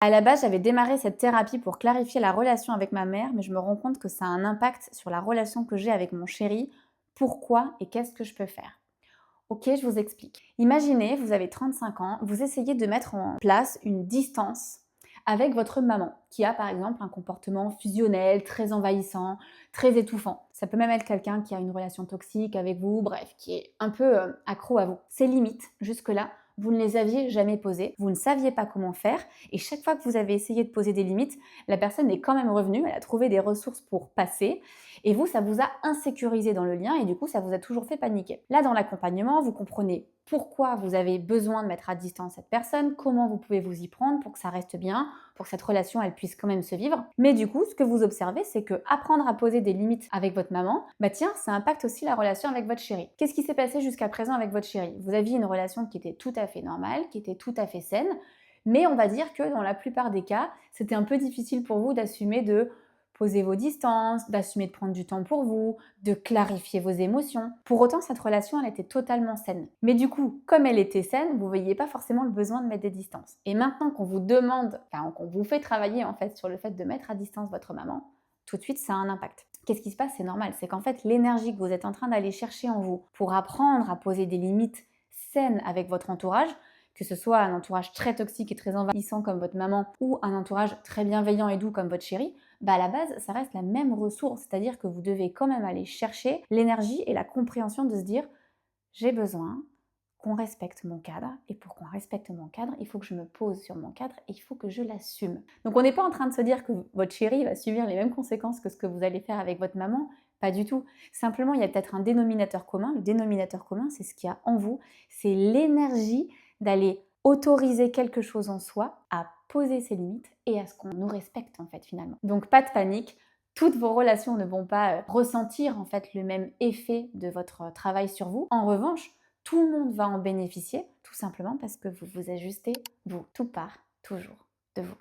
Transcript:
À la base, j'avais démarré cette thérapie pour clarifier la relation avec ma mère, mais je me rends compte que ça a un impact sur la relation que j'ai avec mon chéri. Pourquoi et qu'est-ce que je peux faire? Ok, je vous explique. Imaginez, vous avez 35 ans, vous essayez de mettre en place une distance avec votre maman, qui a par exemple un comportement fusionnel, très envahissant, très étouffant. Ça peut même être quelqu'un qui a une relation toxique avec vous, bref, qui est un peu accro à vous. Ces limites, jusque-là, vous ne les aviez jamais posées, vous ne saviez pas comment faire, et chaque fois que vous avez essayé de poser des limites, la personne est quand même revenue, elle a trouvé des ressources pour passer, et vous, ça vous a insécurisé dans le lien et du coup, ça vous a toujours fait paniquer. Là, dans l'accompagnement, vous comprenez pourquoi vous avez besoin de mettre à distance cette personne, comment vous pouvez vous y prendre pour que ça reste bien, pour que cette relation, elle puisse quand même se vivre. Mais du coup, ce que vous observez, c'est que apprendre à poser des limites avec votre maman, bah tiens, ça impacte aussi la relation avec votre chéri. Qu'est-ce qui s'est passé jusqu'à présent avec votre chéri? Vous aviez une relation qui était tout à fait normale, qui était tout à fait saine, mais on va dire que dans la plupart des cas, c'était un peu difficile pour vous d'assumer de poser vos distances, d'assumer de prendre du temps pour vous, de clarifier vos émotions. Pour autant, cette relation, elle était totalement saine. Mais du coup, comme elle était saine, vous ne voyiez pas forcément le besoin de mettre des distances. Et maintenant qu'on vous demande, enfin qu'on vous fait travailler en fait sur le fait de mettre à distance votre maman, tout de suite, ça a un impact. Qu'est-ce qui se passe? C'est normal. C'est qu'en fait, l'énergie que vous êtes en train d'aller chercher en vous pour apprendre à poser des limites saines avec votre entourage, que ce soit un entourage très toxique et très envahissant comme votre maman ou un entourage très bienveillant et doux comme votre chéri, bah à la base, ça reste la même ressource, c'est-à-dire que vous devez quand même aller chercher l'énergie et la compréhension de se dire j'ai besoin qu'on respecte mon cadre, et pour qu'on respecte mon cadre, il faut que je me pose sur mon cadre et il faut que je l'assume. Donc on n'est pas en train de se dire que votre chéri va subir les mêmes conséquences que ce que vous allez faire avec votre maman, pas du tout. Simplement, il y a peut-être un dénominateur commun. Le dénominateur commun, c'est ce qu'il y a en vous, c'est l'énergie d'aller autoriser quelque chose en soi, à poser ses limites et à ce qu'on nous respecte en fait finalement. Donc pas de panique, toutes vos relations ne vont pas ressentir en fait le même effet de votre travail sur vous. En revanche, tout le monde va en bénéficier, tout simplement parce que vous vous ajustez, vous. Tout part toujours de vous.